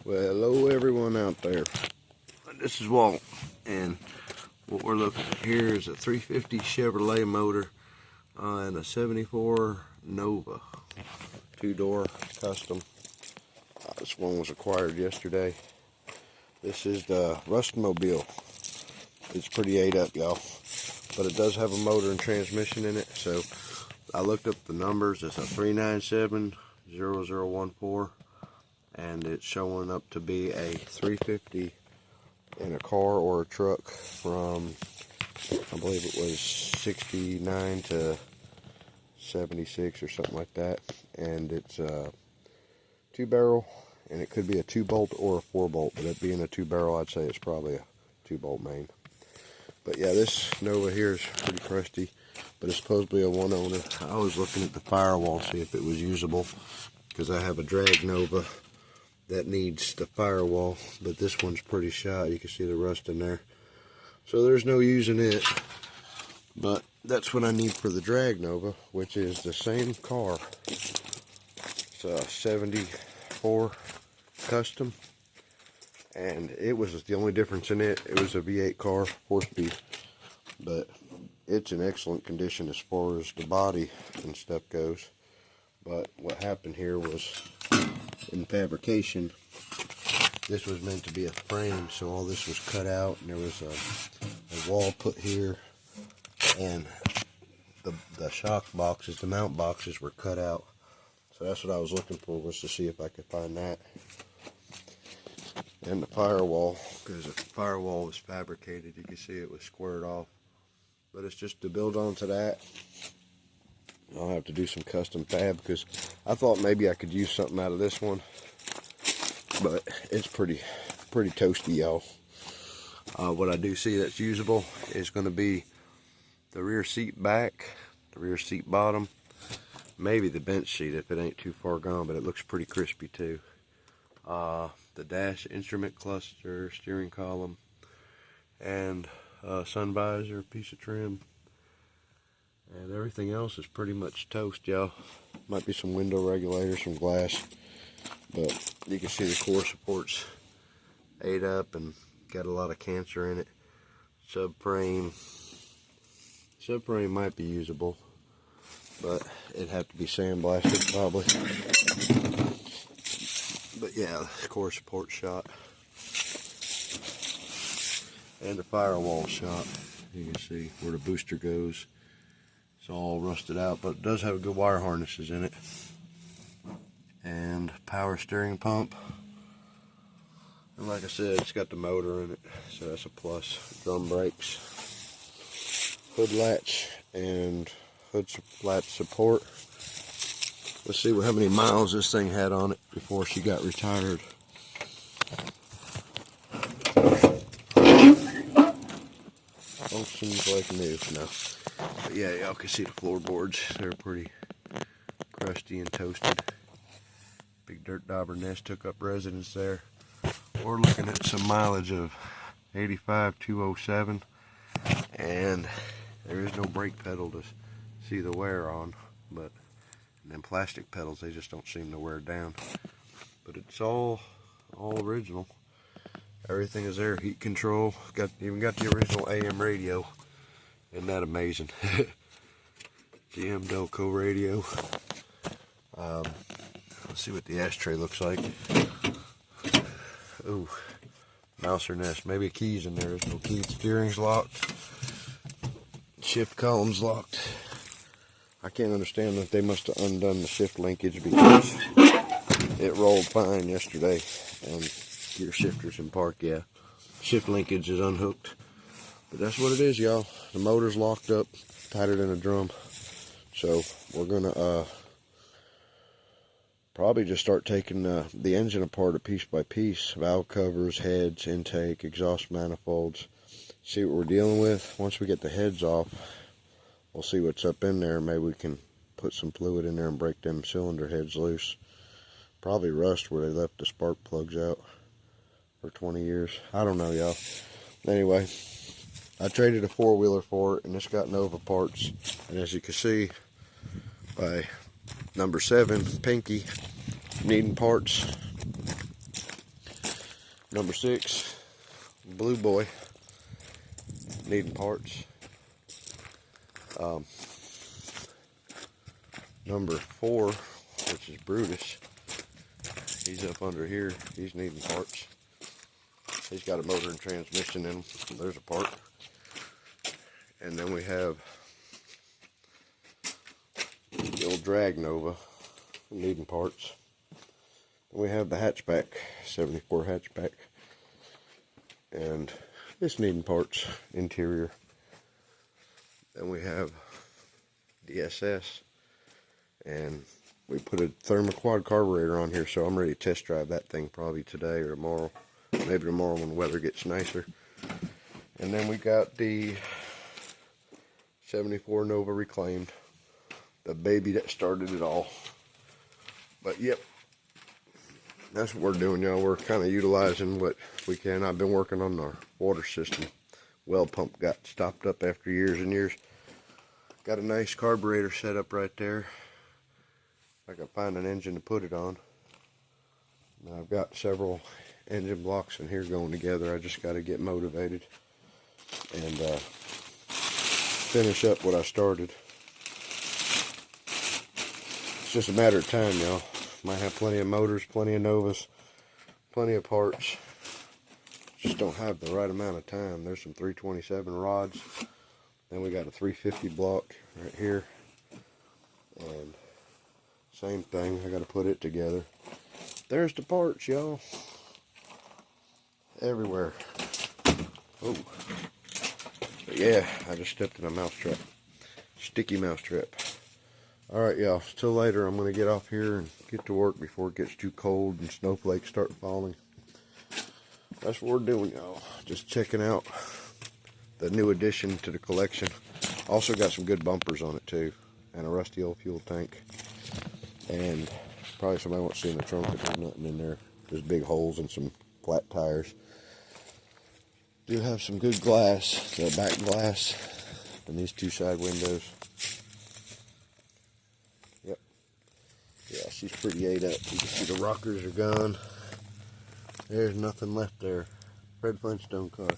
Well, hello everyone out there. This is Walt, and what we're looking at here is a 350 Chevrolet motor and a 74 Nova, two-door custom. This one was acquired yesterday. This is the Rustmobile. It's pretty ate up, y'all, but it does have a motor and transmission in it. So I looked up the numbers. It's a 397-0014. And it's showing up to be a 350 in a car or a truck from, I believe it was 69 to 76 or something like that. And it's a 2-barrel, and it could be a 2-bolt or a 4-bolt, but it being a 2-barrel, I'd say it's probably a 2-bolt main. But yeah, this Nova here is pretty crusty, but it's supposedly a one owner. I was looking at the firewall, see if it was usable, because I have a drag Nova that needs the firewall, but this one's pretty shot. You can see the rust in there, so there's no using it. But that's what I need for the drag Nova, which is the same car. It's a 74 custom, and it was the only difference in it. It was a V8 car, 4-speed, but it's in excellent condition as far as the body and stuff goes. But what happened here was, in fabrication, this was meant to be a frame, so all this was cut out, and there was a wall put here, and the shock boxes, the mount boxes, were cut out. So that's what I was looking for, was to see if I could find that. And the firewall, because the firewall was fabricated, you can see it was squared off. But it's just to build onto that. I'll have to do some custom fab, because I thought maybe I could use something out of this one, but it's pretty toasty, y'all. What I do see that's usable is going to be the rear seat back, the rear seat bottom, maybe the bench seat if it ain't too far gone, but it looks pretty crispy too. The dash instrument cluster, steering column, and sun visor, piece of trim. And everything else is pretty much toast, y'all. Might be some window regulators, some glass, but you can see the core supports ate up and got a lot of cancer in it. Subframe might be usable, but it'd have to be sandblasted probably. But yeah, the core support shot, and the firewall shot. You can see where the booster goes. It's all rusted out, but it does have good wire harnesses in it. And power steering pump. And like I said, it's got the motor in it, so that's a plus. Drum brakes, hood latch, and hood latch support. Let's see how many miles this thing had on it before she got retired. Functions like new. No. But yeah, y'all can see the floorboards. They're pretty crusty and toasted. Big dirt dauber nest took up residence there. We're looking at some mileage of 85,207, and there is no brake pedal to see the wear on, but and then plastic pedals, they just don't seem to wear down. But it's all original. Everything is there. Heat control. Even got the original AM radio. Isn't that amazing? GM Delco radio. Let's see what the ashtray looks like. Ooh, mouser nest. Maybe a key's in there. There's no key. Steering's locked. Shift column's locked. I can't understand that they must have undone the shift linkage, because it rolled fine yesterday. And gear shifters in park, yeah. Shift linkage is unhooked. But that's what it is, y'all. The motor's locked up, tighter than a drum. So we're gonna probably just start taking the engine apart piece by piece. Valve covers, heads, intake, exhaust manifolds. See what we're dealing with. Once we get the heads off, we'll see what's up in there. Maybe we can put some fluid in there and break them cylinder heads loose. Probably rust where they left the spark plugs out for 20 years. I don't know, y'all. Anyway, I traded a 4-wheeler for it, and it's got Nova parts. And as you can see by number 7, Pinky, needing parts. Number 6, Blue Boy, needing parts. Number 4, which is Brutus, he's up under here. He's needing parts. He's got a motor and transmission in him. There's a part. And then we have the old Drag Nova, needing parts. And we have the hatchback, 74 hatchback, and it's needing parts, interior. Then we have the SS, and we put a thermoquad carburetor on here, so I'm ready to test drive that thing probably today or tomorrow. Maybe tomorrow when the weather gets nicer. And then we got the 74 Nova reclaimed, the baby that started it all. But yep, that's what we're doing, y'all. We're kind of utilizing what we can. I've been working on our water system. Well pump got stopped up after years and years. Got a nice carburetor set up right there. I can find an engine to put it on. Now I've got several engine blocks in here going together. I just got to get motivated and finish up what I started. It's just a matter of time, y'all. Might have plenty of motors, plenty of Novas, plenty of parts. Just don't have the right amount of time. There's some 327 rods. Then we got a 350 block right here. And same thing, I got to put it together. There's the parts, y'all. Everywhere. Oh. But yeah, I just stepped in a mousetrap. Sticky mousetrap. Alright, y'all. Till later, I'm going to get off here and get to work before it gets too cold and snowflakes start falling. That's what we're doing, y'all. Just checking out the new addition to the collection. Also got some good bumpers on it, too. And a rusty old fuel tank. And probably somebody won't see in the trunk if there's nothing in there. There's big holes and some flat tires. Do have some good glass, the back glass, and these two side windows. Yep. Yeah, she's pretty ate up. You can see the rockers are gone. There's nothing left there. Fred Flintstone car.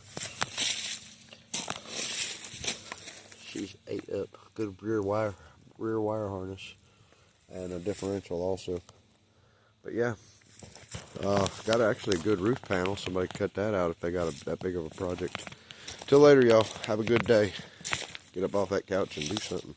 She's ate up. Good rear wire harness, and a differential also. But yeah. Got actually a good roof panel. Somebody cut that out if they got that big of a project. Till later, y'all. Have a good day. Get up off that couch and do something.